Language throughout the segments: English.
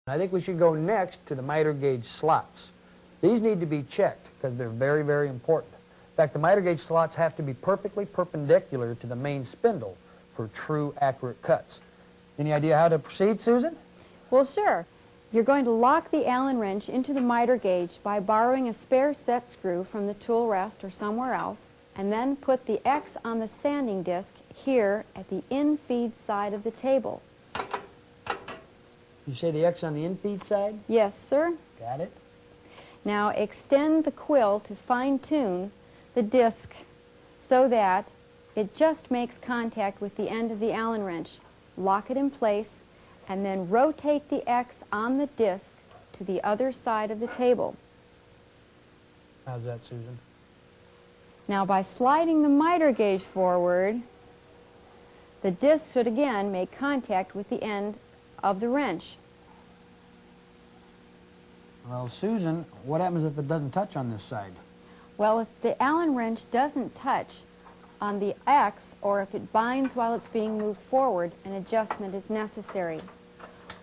I think we should go next to the miter gauge slots. These need to be checked because they're very, very important. In fact, the miter gauge slots have to be perfectly perpendicular to the main spindle for true, accurate cuts. Any idea how to proceed, Susan? Well, sure. You're going to lock the Allen wrench into the miter gauge by borrowing a spare set screw from the tool rest or somewhere else, and then put the X on the sanding disc here at the infeed side of the table. You say the X on the infeed side? Yes, sir. Got it. Now extend the quill to fine-tune the disc so that it just makes contact with the end of the Allen wrench. Lock it in place, and then rotate the X on the disc to the other side of the table. How's that, Susan? Now by sliding the miter gauge forward, the disc should again make contact with the end of the wrench. Well, Susan, what happens if it doesn't touch on this side? Well, if the Allen wrench doesn't touch on the X, or if it binds while it's being moved forward, an adjustment is necessary.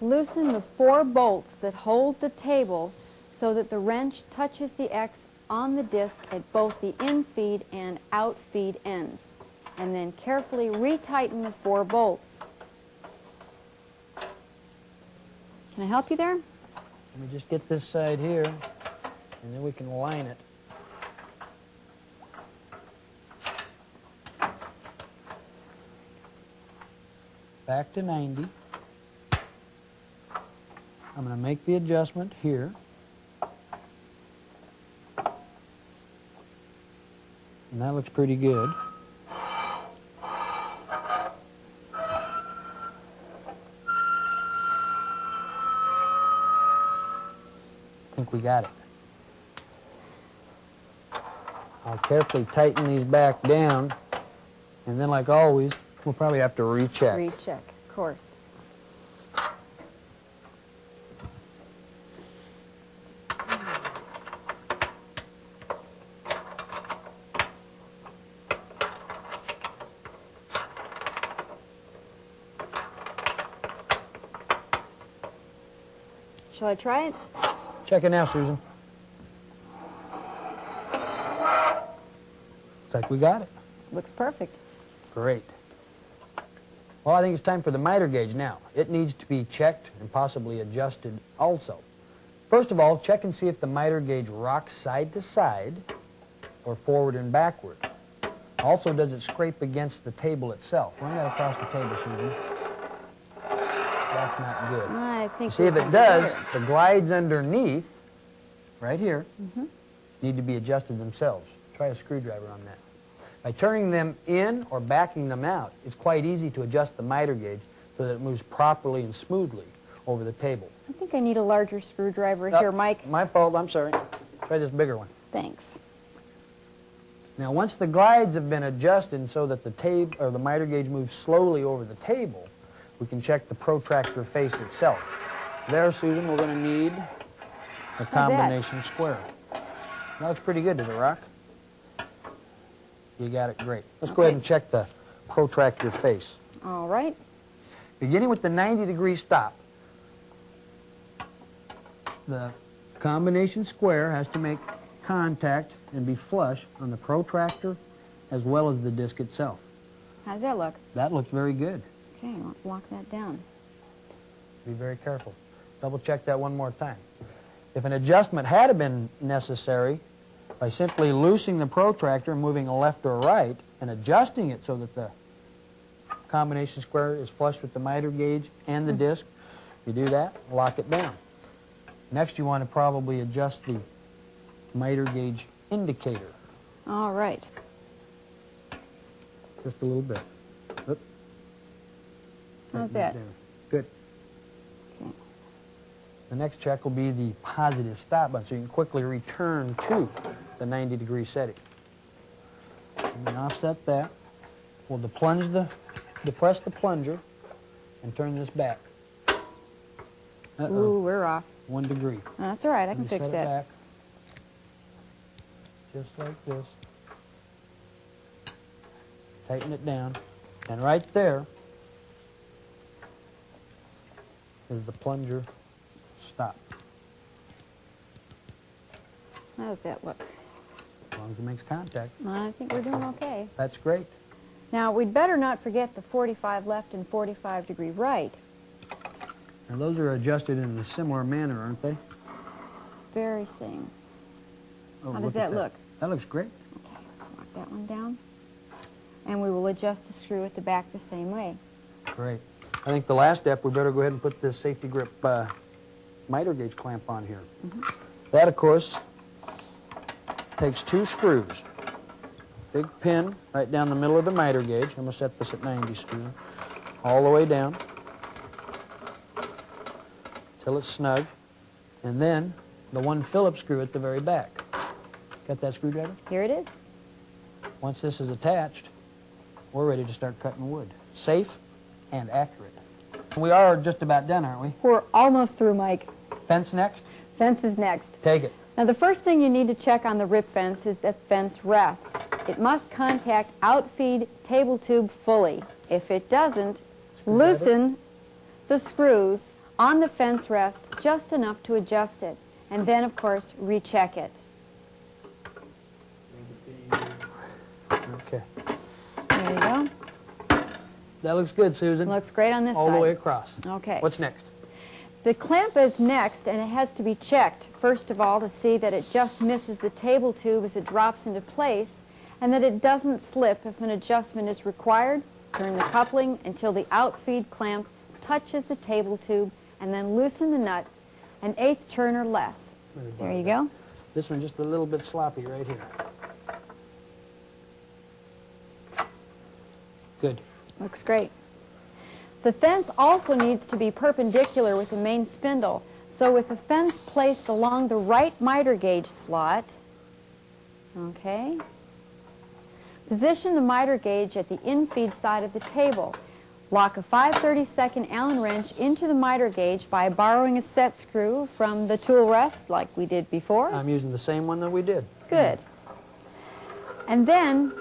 Loosen the 4 bolts that hold the table so that the wrench touches the X on the disc at both the infeed and outfeed ends, and then carefully retighten the 4 bolts. Can I help you there? Let me just get this side here, and then we can line it. Back to 90. I'm going to make the adjustment here. And that looks pretty good. I think we got it. I'll carefully tighten these back down, and then like always, we'll probably have to recheck. Recheck, of course. Shall I try it? Check it now, Susan. Looks like we got it. Looks perfect. Great. Well, I think it's time for the miter gauge now. It needs to be checked and possibly adjusted also. First of all, check and see if the miter gauge rocks side to side or forward and backward. Also, does it scrape against the table itself? Run that across the table, Susan. That's not good. I think See if it does, the glides underneath, right here, need to be adjusted themselves. Try a screwdriver on that. By turning them in or backing them out, it's quite easy to adjust the miter gauge so that it moves properly and smoothly over the table. I think I need a larger screwdriver here, Mike. My fault, I'm sorry. Try this bigger one. Thanks. Now, once the glides have been adjusted so that the miter gauge moves slowly over the table, we can check the protractor face itself. There, Susan, we're going to need a combination square. That looks pretty good, does it, Rock? You got it great. Let's go ahead and check the protractor face. All right. Beginning with the 90-degree stop, the combination square has to make contact and be flush on the protractor as well as the disc itself. How does that look? That looks very good. Okay, I'll lock that down. Be very careful. Double check that one more time. If an adjustment had been necessary, by simply loosening the protractor and moving left or right and adjusting it so that the combination square is flush with the miter gauge and the disc, you do that, lock it down. Next, you want to probably adjust the miter gauge indicator. All right. Just a little bit. Oop. How's that? Good. Okay. The next check will be the positive stop button, so you can quickly return to the 90-degree setting. And then offset that. We'll depress the plunger and turn this back. Ooh, we're off. 1 degree. That's all right, I can fix set it that. back, just like this. Tighten it down. And right there is the plunger Stop. How's that look? As long as it makes contact. I think we're doing okay. That's great. Now, we'd better not forget the 45 left and 45 degree right. Now, those are adjusted in a similar manner, aren't they? Very same. Oh, How does at that look? That looks great. Okay, lock that one down. And we will adjust the screw at the back the same way. Great. I think the last step, we better go ahead and put this safety grip miter gauge clamp on here. That, of course, takes 2 screws. Big pin right down the middle of the miter gauge. I'm going to set this at 90 screws. All the way down till it's snug. And then the 1 Phillips screw at the very back. Got that screwdriver? Here it is. Once this is attached, we're ready to start cutting wood. Safe and accurate. We are just about done, aren't we? We're almost through, Mike. Fence next? Fence is next. Take it. Now, the first thing you need to check on the rip fence is that fence rest. It must contact outfeed table tube fully. If it doesn't, loosen the screws on the fence rest just enough to adjust it. And then, of course, recheck it. Okay. There you go. That looks good, Susan. Looks great on this All side. the way across. Okay. What's next? The clamp is next, and it has to be checked, first of all, to see that it just misses the table tube as it drops into place, and that it doesn't slip if an adjustment is required. Turn the coupling until the outfeed clamp touches the table tube, and then loosen the nut an 1/8 turn or less. There you go. This one just a little bit sloppy right here. Good. Looks great. The fence also needs to be perpendicular with the main spindle. So with the fence placed along the right miter gauge slot, okay, position the miter gauge at the infeed side of the table. Lock a 5/32 Allen wrench into the miter gauge by borrowing a set screw from the tool rest like we did before. I'm using the same one that we did. Good. And then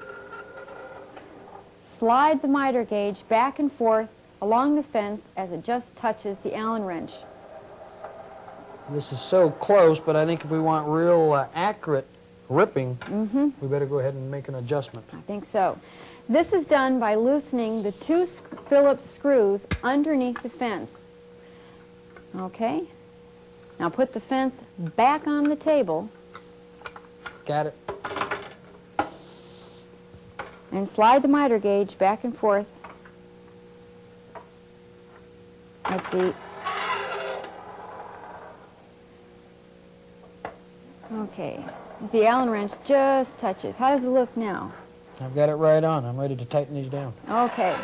slide the miter gauge back and forth along the fence as it just touches the Allen wrench. This is so close, but I think if we want real accurate ripping, we better go ahead and make an adjustment. I think so. This is done by loosening the 2 Phillips screws underneath the fence. Okay? Now put the fence back on the table Got it? and slide the miter gauge back and forth as the Allen wrench just touches. How does it look now? I've got it right on. I'm ready to tighten these down. Okay.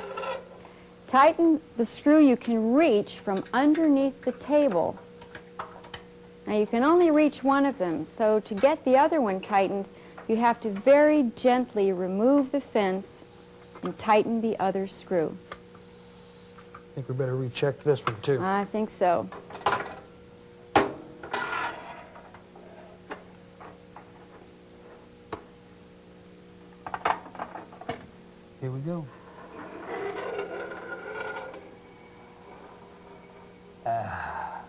Tighten the screw you can reach from underneath the table. Now you can only reach one of them, so to get the other one tightened, you have to very gently remove the fence and tighten the other screw. I think we better recheck this one too. I think so. Here we go.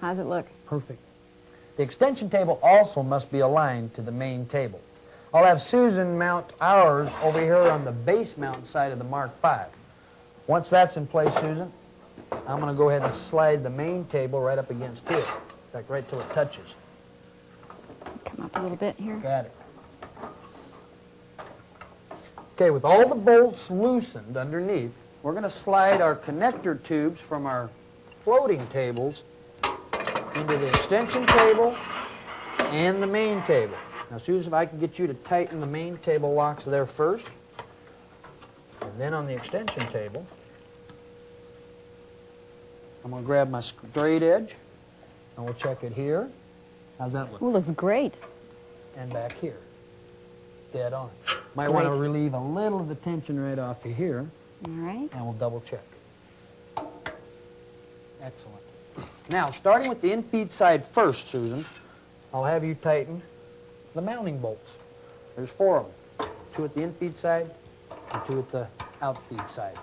How's it look? Perfect. The extension table also must be aligned to the main table. I'll have Susan mount ours over here on the base mount side of the Mark V. Once that's in place, Susan, I'm going to go ahead and slide the main table right up against here. In fact, right till it touches. Come up a little bit here. Got it. Okay, with all the bolts loosened underneath, we're going to slide our connector tubes from our floating tables into the extension table and the main table. Now, Susan, if I can get you to tighten the main table locks there first, and then on the extension table, I'm going to grab my straight edge, and we'll check it here. How's that look? Well, looks great. And back here. Dead on. Might Great. want to relieve a little of the tension right off of here, All right. and we'll double check. Excellent. Now, starting with the infeed side first, Susan, I'll have you tighten the mounting bolts. There's 4 of them. 2 at the infeed side and 2 at the outfeed side.